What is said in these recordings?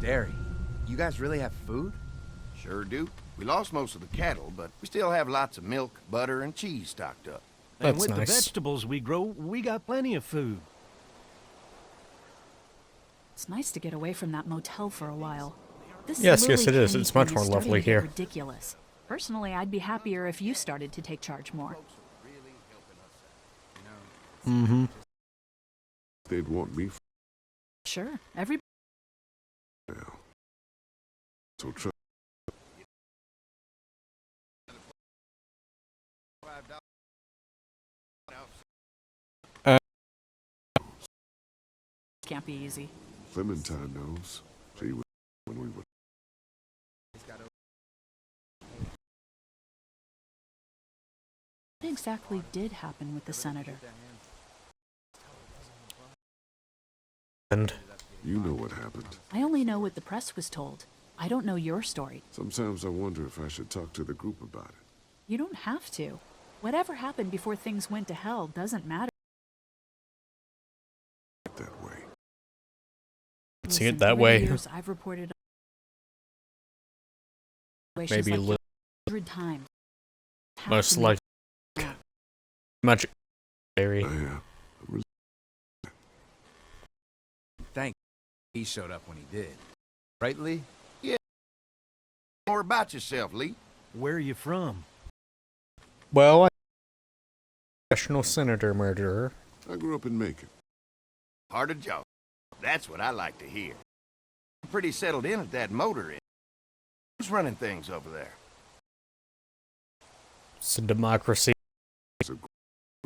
dairy. You guys really have food? Sure do. We lost most of the cattle, but we still have lots of milk, butter, and cheese stocked up. And That's with nice. the vegetables we grow, we got plenty of food. It's nice to get away from that motel for a while. This Yes, Lily it is. Kenny It's much thing more starting lovely to get here. Ridiculous. Personally, I'd be happier if you started to take charge more. Mm-hmm. They'd want me Sure, every now. So try. can't be easy. Clementine knows. She was when we were. What exactly did happen with the senator? And You know what happened. I only know what the press was told. I don't know your story. Sometimes I wonder if I should talk to the group about it. You don't have to. Whatever happened before things went to hell doesn't matter. That way. see it Listen, that over the way. years, I've reported situations Maybe like 100 times. most Happening. like much dairy. Thank he showed up when he did. Right, Lee? More about yourself, Lee. Where are you from? Well, professional senator murderer. I grew up in Macon. Hard of job. That's what I like to hear. I'm pretty settled in at that motor inn. Who's running things over there? It's a democracy. So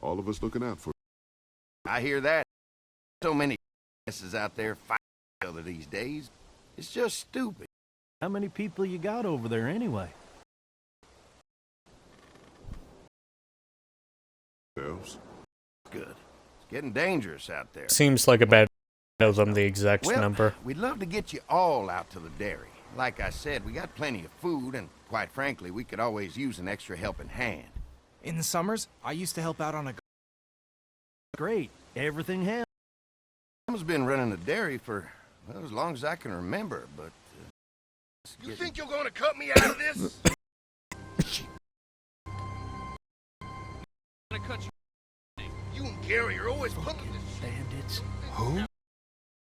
all of us looking out for. I hear that. So many messes out there fighting each other these days. It's just stupid. How many people you got over there anyway? ourselves. Good. It's getting dangerous out there. Seems like a bad know them the exact Well, number. we'd love to get you all out to the dairy. Like I said, we got plenty of food, and quite frankly, we could always use an extra helping hand. In the summers, I used to help out on a... Great. Everything happened. Mama's been running the dairy for, well, as long as I can remember, but... You think you're gonna cut me out of this? I'm gonna cut you. You and Gary are always pulling this shit. Bandits. Who?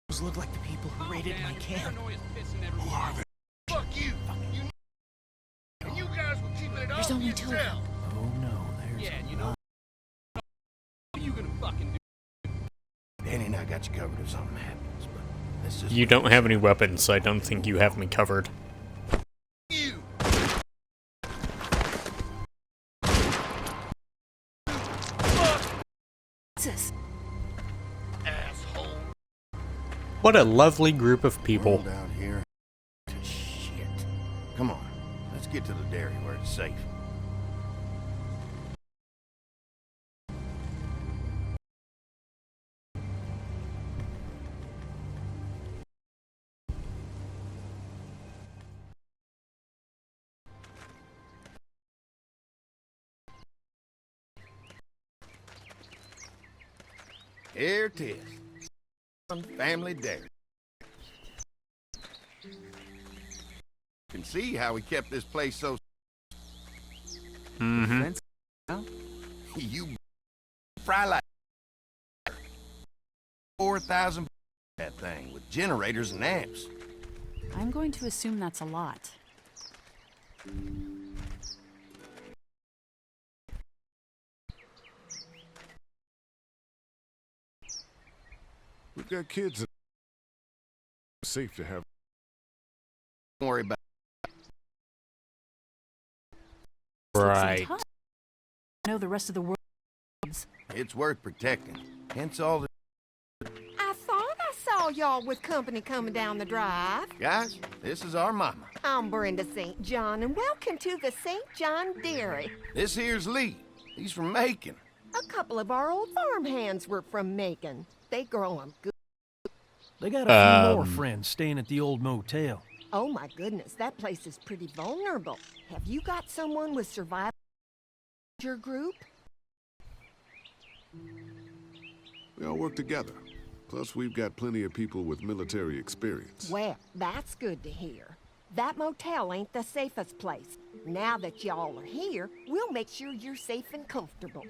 Those look like the people who raided my camp. Who are they? Fuck you. And you guys were keeping it There's all to only two of yourself. Oh no, there's a lot. What are you gonna fucking do? Danny and I got you covered if something happens, but this is... You don't have any weapons, so I don't think you have me covered. You. Jesus. Asshole. What a lovely group of people. World out here. Shit. Come on, let's get to the dairy where it's safe. Here it is. Family dairy. You can see how we kept this place so... Mm-hmm. You fry like 4,000 that thing with generators and amps. I'm going to assume that's a lot. We've got kids. Safe to have. Don't worry about Right. I know the rest of the world. it. It's worth protecting. Hence all the... I thought I saw y'all with company coming down the drive. Guys, this is our mama. I'm Brenda St. John, and welcome to the St. John Dairy. This here's Lee. He's from Macon. A couple of our old farmhands were from Macon. They grow 'em good. They got a few more friends staying at the old motel. Oh my goodness, that place is pretty vulnerable. Have you got someone with survival in your group? We all work together. Plus, we've got plenty of people with military experience. Well, that's good to hear. That motel ain't the safest place. Now that y'all are here, we'll make sure you're safe and comfortable.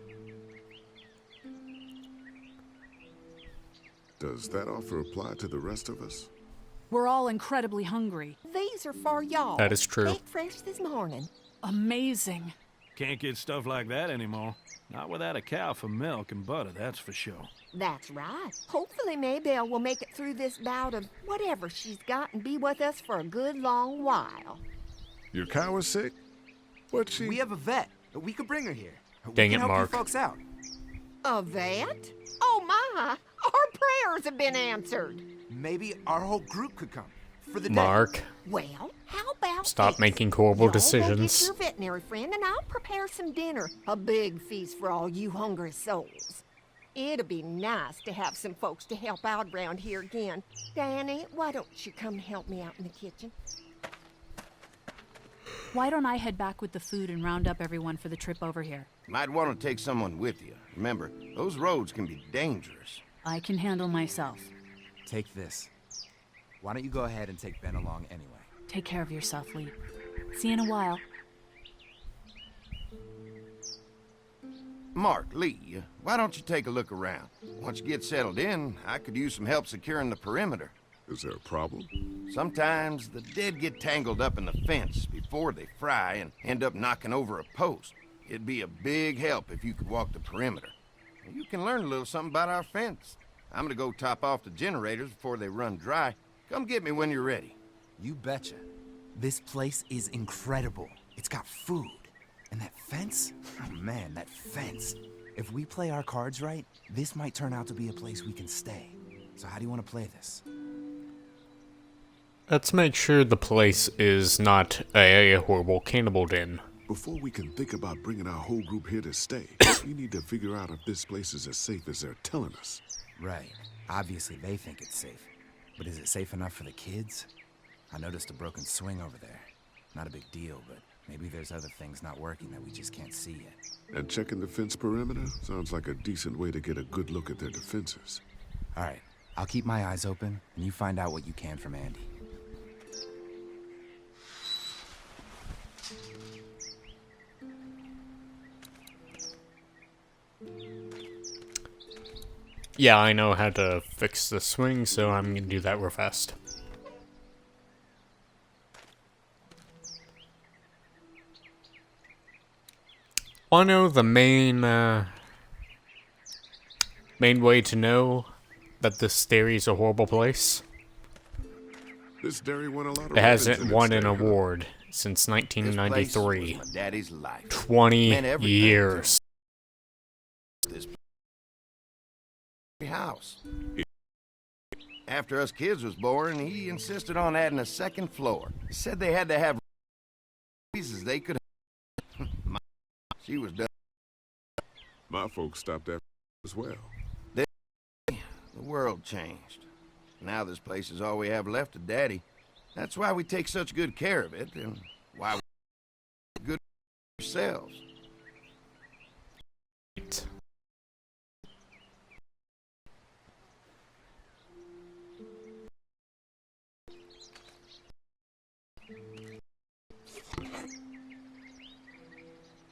Does that offer apply to the rest of us? We're all incredibly hungry. These are for y'all. That is true. Baked fresh this morning. Amazing. Can't get stuff like that anymore. Not without a cow for milk and butter, that's for sure. That's right. Hopefully Maybelle will make it through this bout of whatever she's got and be with us for a good long while. Your cow is sick? What's she... We have a vet. We could bring her here. Dang we it, can help Mark. you folks out. A vet? Oh my! Our prayers have been answered. Maybe our whole group could come for the day. Mark, Well, how about stop this? making horrible Y'all go decisions. get your veterinary friend, and I'll prepare some dinner. A big feast for all you hungry souls. It'll be nice to have some folks to help out around here again. Danny, why don't you come help me out in the kitchen? Why don't I head back with the food and round up everyone for the trip over here? Might want to take someone with you. Remember, those roads can be dangerous. I can handle myself. Take this. Why don't you go ahead and take Ben along anyway? Take care of yourself, Lee. See you in a while. Mark, Lee, why don't you take a look around? Once you get settled in, I could use some help securing the perimeter. Is there a problem? Sometimes the dead get tangled up in the fence before they fry and end up knocking over a post. It'd be a big help if you could walk the perimeter. You can learn a little something about our fence. I'm gonna go top off the generators before they run dry. Come get me when you're ready. You betcha. This place is incredible. It's got food. And that fence? Oh man, that fence. If we play our cards right, this might turn out to be a place we can stay. So how do you want to play this? Let's make sure the place is not a horrible cannibal den. Before we can think about bringing our whole group here to stay, we need to figure out if this place is as safe as they're telling us. Right. Obviously they think it's safe. But is it safe enough for the kids? I noticed a broken swing over there. Not a big deal, but maybe there's other things not working that we just can't see yet. And checking the fence perimeter sounds like a decent way to get a good look at their defenses. All right. I'll keep my eyes open, and you find out what you can from Andy. Yeah, I know how to fix the swing, so I'm gonna do that real fast. Wanna know the main way to know that this dairy is a horrible place? This dairy won a lot of It hasn't ribbons in won its an day, huh? award since This place 1993. was my daddy's life. 20 Meant everything to years. This house. After us kids was born, he insisted on adding a second floor. He said they had to have pieces they could. She was done. My folks stopped there as well. The world changed. Now this place is all we have left of Daddy. That's why we take such good care of it, and why we good ourselves.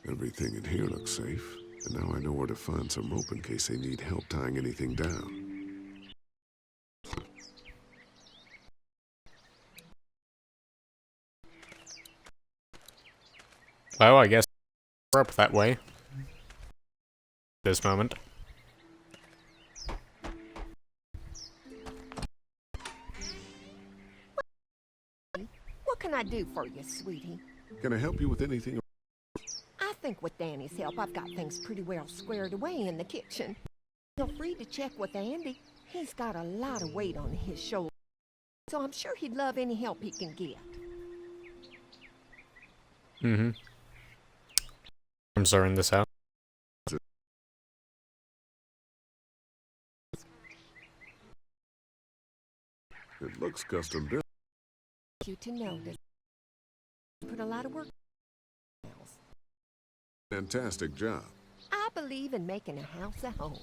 Everything in here looks safe, and now I know where to find some rope in case they need help tying anything down. Well, I guess we're up that way. This moment. What can I do for you, sweetie? Can I help you with anything? I think with Danny's help, I've got things pretty well squared away in the kitchen. Feel free to check with Andy. He's got a lot of weight on his shoulders, so I'm sure he'd love any help he can get. Mm-hmm. I'm sorting this out. It looks custom built. You to notice. Put a lot of work. Fantastic job. I believe in making a house a home.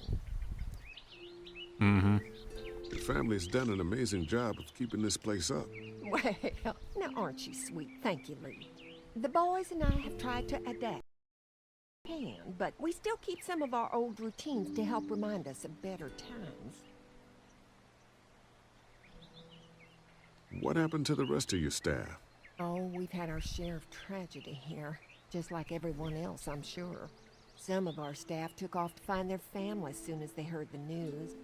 Mm-hmm. Your family's done an amazing job of keeping this place up. Well, now aren't you sweet? Thank you, Lee. The boys and I have tried to adapt. But we still keep some of our old routines to help remind us of better times. What happened to the rest of your staff? Oh, we've had our share of tragedy here, just like everyone else, I'm sure. Some of our staff took off to find their families soon as they heard the news.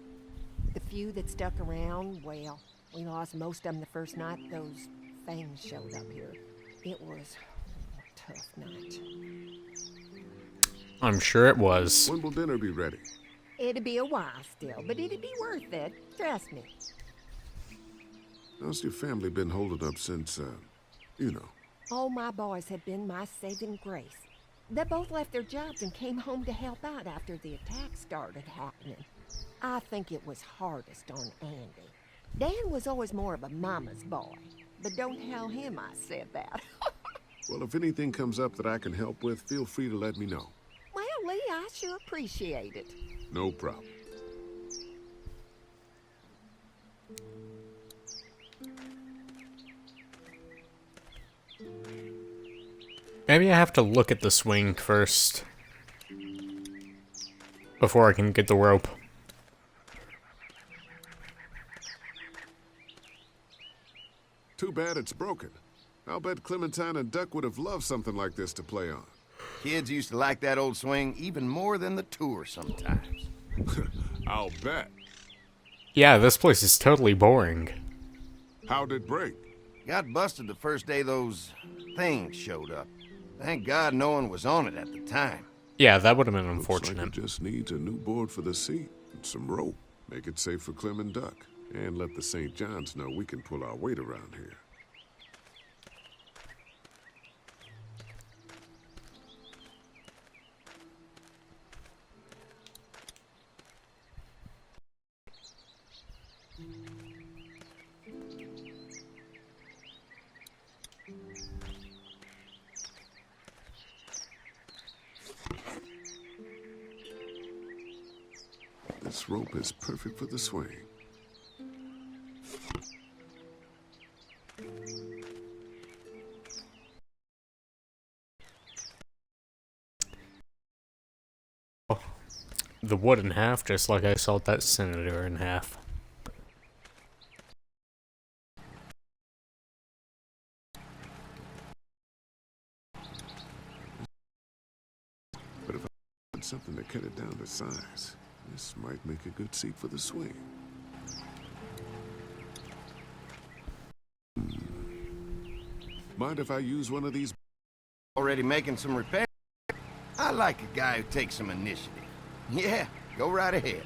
The few that stuck around, well, we lost most of them the first night those things showed up here. It was a tough night. I'm sure it was. When will dinner be ready? It'd be a while still, but it'd be worth it. Trust me. How's your family been holding up since, you know? All my boys have been my saving grace. They both left their jobs and came home to help out after the attack started happening. I think it was hardest on Andy. Dan was always more of a mama's boy, but don't tell him I said that. Well, if anything comes up that I can help with, feel free to let me know. Well, Lee, I sure appreciate it. No problem. Maybe I have to look at the swing first before I can get the rope. Too bad it's broken. I'll bet Clementine and Duck would have loved something like this to play on. Kids used to like that old swing even more than the tour sometimes. I'll bet. Yeah, this place is totally boring. How'd it break? Got busted the first day those things showed up. Thank God no one was on it at the time. Yeah, that would have been Looks like unfortunate. it just needs a new board for the seat and some rope. Make it safe for Clem and Duck. And let the St. John's know we can pull our weight around here. This rope is perfect for the swing. The wood in half, just like I sawed that senator in half. But if I find something to cut it down to size, this might make a good seat for the swing. Mind if I use one of these? Already making some repairs? I like a guy who takes some initiative. Yeah, go right ahead.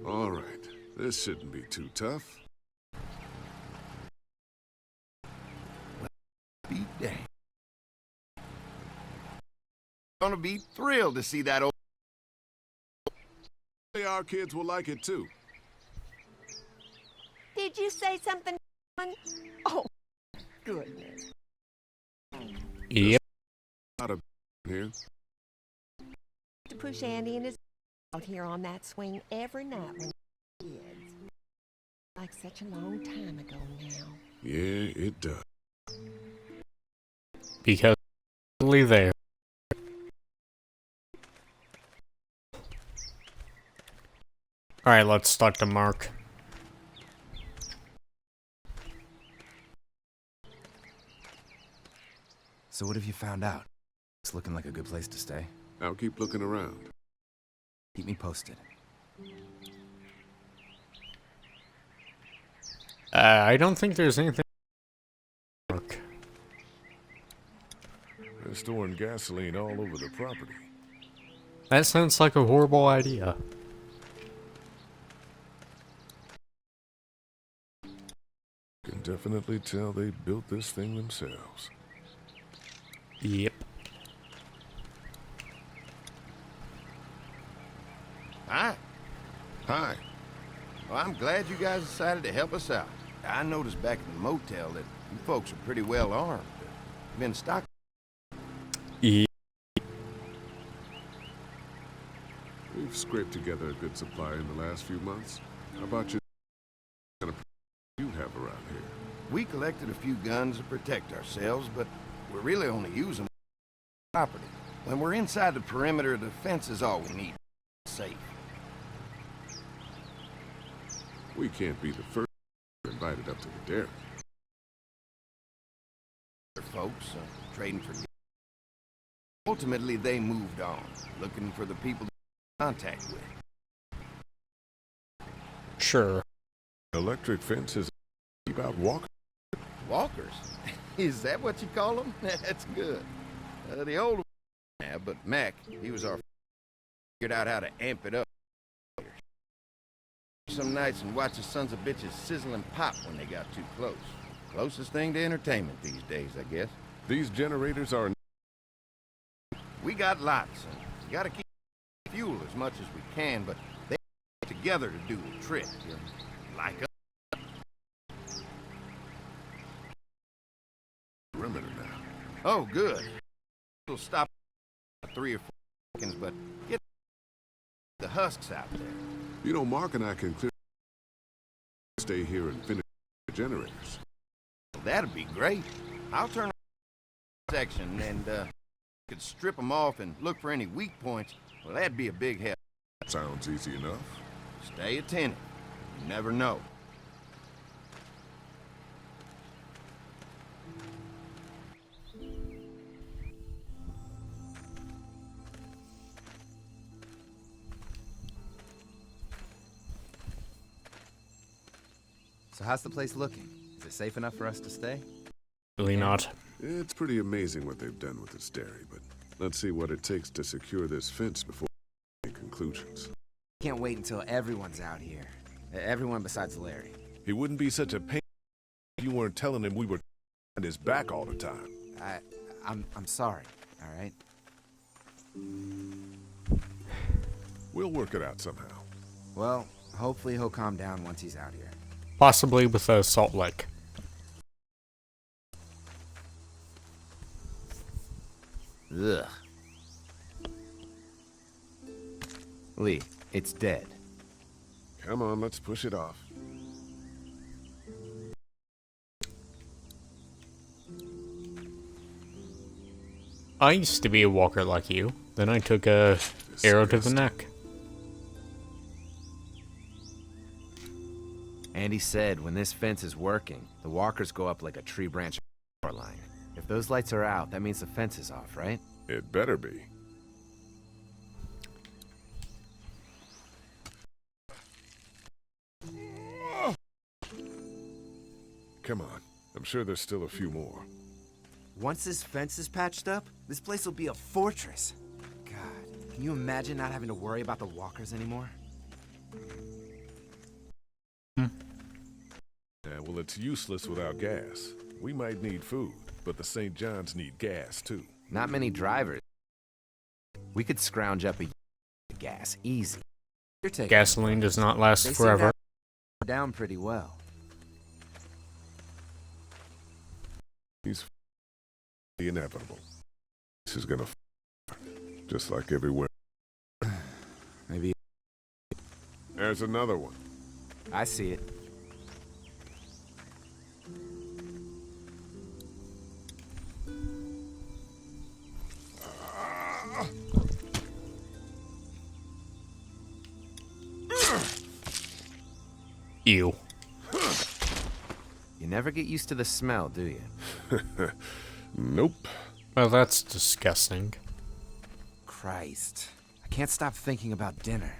All right, this shouldn't be too tough. Be damned. Gonna be thrilled to see that old... Our kids will like it too. Did you say something? Oh, goodness. Yep. Out of here. To push Andy and his out here on that swing every night when kids. Like such a long time ago now. Yeah, it does. Because totally there. Alright, let's talk to Mark. So what have you found out? It's looking like a good place to stay. I'll keep looking around. Keep me posted. I don't think there's anything. Mark. They're storing gasoline all over the property. That sounds like a horrible idea. Can definitely tell they built this thing themselves. Yep. Hi. Hi. Well, I'm glad you guys decided to help us out. I noticed back at the motel that you folks are pretty well armed. Been stocked. Yep. We've scraped together a good supply in the last few months. How about you? What kind of you have around here? We collected a few guns to protect ourselves, but we're really only using property. When we're inside the perimeter, the fence is all we need. Safe. We can't be the first invited up to the dairy. Folks trading for. Ultimately, they moved on, looking for the people to contact with. Sure. Electric fences keep out walkers. Walkers? Is that what you call them? That's good. The old one, yeah, but Mac, he was our figured out how to amp it up. Some nights and watch the sons of bitches sizzle and pop when they got too close. Closest thing to entertainment these days, I guess. These generators are... We got lots, and you gotta keep fuel as much as we can, but they together to do the trick. Like us. perimeter now. Oh, good. We'll stop 3 or 4 seconds, but get the husks out there. You know, Mark and I can clear... stay here and finish the generators. That'd be great. I'll turn on the section and could strip them off and look for any weak points. Well, that'd be a big help. Sounds easy enough. Stay attentive. You never know. So how's the place looking? Is it safe enough for us to stay? Really not. It's pretty amazing what they've done with this dairy, but let's see what it takes to secure this fence before we make conclusions. Can't wait until everyone's out here. Everyone besides Larry. He wouldn't be such a pain if you weren't telling him we were on his back all the time. I'm sorry, all right? We'll work it out somehow. Well, hopefully he'll calm down once he's out here. Possibly with a salt lick. Ugh. Lee, it's dead. Come on, let's push it off. I used to be a walker like you. Then I took a arrow to the neck. Andy said when this fence is working, the walkers go up like a tree branch power line. If those lights are out, that means the fence is off, right? It better be. Come on. I'm sure there's still a few more. Once this fence is patched up, this place will be a fortress. God, can you imagine not having to worry about the walkers anymore? Yeah, well, it's useless without gas. We might need food, but the St. John's need gas, too. Not many drivers. We could scrounge up a gas easy. You're taking Gasoline does not last They seem to forever. have down pretty well. He's the inevitable. This is gonna just like everywhere. Maybe There's another one. I see it. Ew. You never get used to the smell, do you? Nope. Well, that's disgusting. Christ. I can't stop thinking about dinner.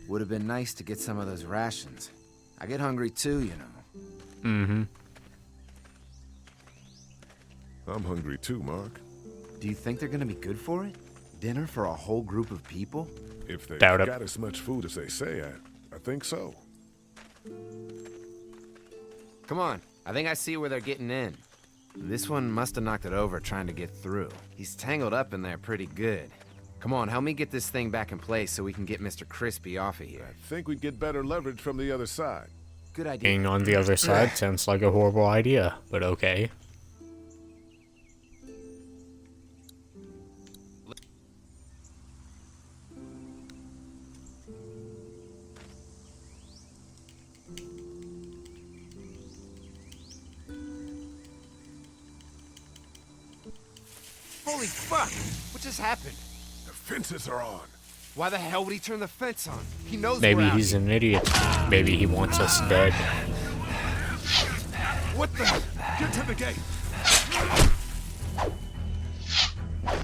Would have been nice to get some of those rations. I get hungry too, you know. Mm-hmm. I'm hungry too, Mark. Do you think they're gonna be good for it? Dinner for a whole group of people? If they've Doubt it. got as much food as they say, I think so. Come on, I think I see where they're getting in. This one must have knocked it over trying to get through. He's tangled up in there pretty good. Come on, help me get this thing back in place so we can get Mr. Crispy off of here. I think we'd get better leverage from the other side. Good idea. Being on the other side sounds like a horrible idea, but okay. Holy fuck! What just happened? The fences are on. Why the hell would he turn the fence on? He knows Maybe we're out he's here. an idiot. Maybe he wants us dead. What the? Get to the gate.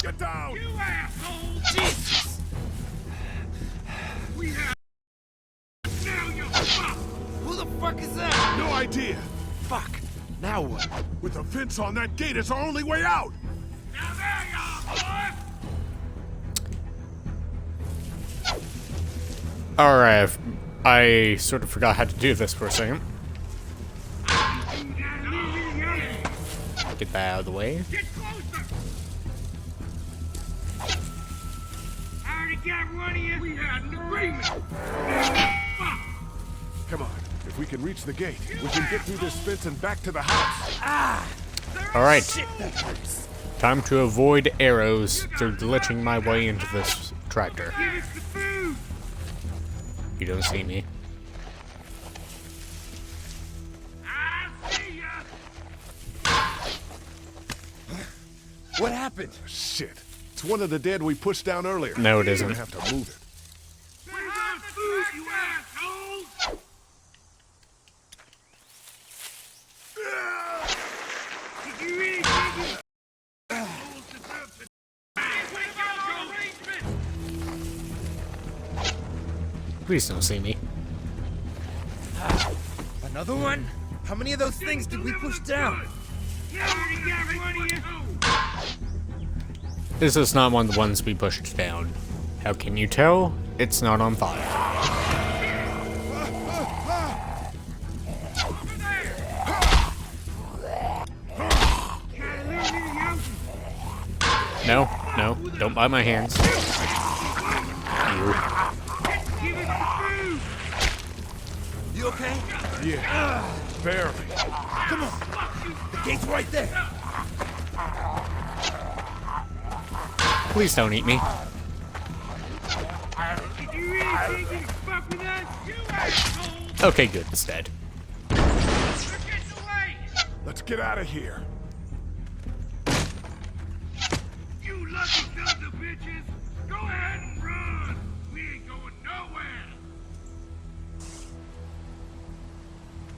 Get down! You asshole! Jesus! We have... Now you're fucked! Who the fuck is that? No idea. Fuck! Now what? With the fence on that gate, it's our only way out. Now there you are, boys! Alright, I sort of forgot how to do this for a second. Get that out of the way. Get closer! I already got one of you. We had an agreement. Fuck! Come on. If we can reach the gate, we can get through this fence and back to the house. Alright. Time to avoid arrows through glitching my way into this tractor. Give us the food! You don't see me. I see ya! What happened? Shit. It's one of the dead we pushed down earlier. No, it We're isn't. gonna have to move it. Where's our food, you assholes? Did you really think you... assholes deserve to... Wake up, arrangement! Please don't see me. Another one? How many of those things did we push down? You already got one of you. This is not one of the ones we pushed down. How can you tell? It's not on fire. No, no, don't bite my hands. You. You okay? Yeah. Barely. Come on! The gate's right there! Please don't eat me. Did you really think you could fuck with us? You assholes! Okay, good, it's dead. They're getting away! Let's get out of here. You lucky sons of bitches! Go ahead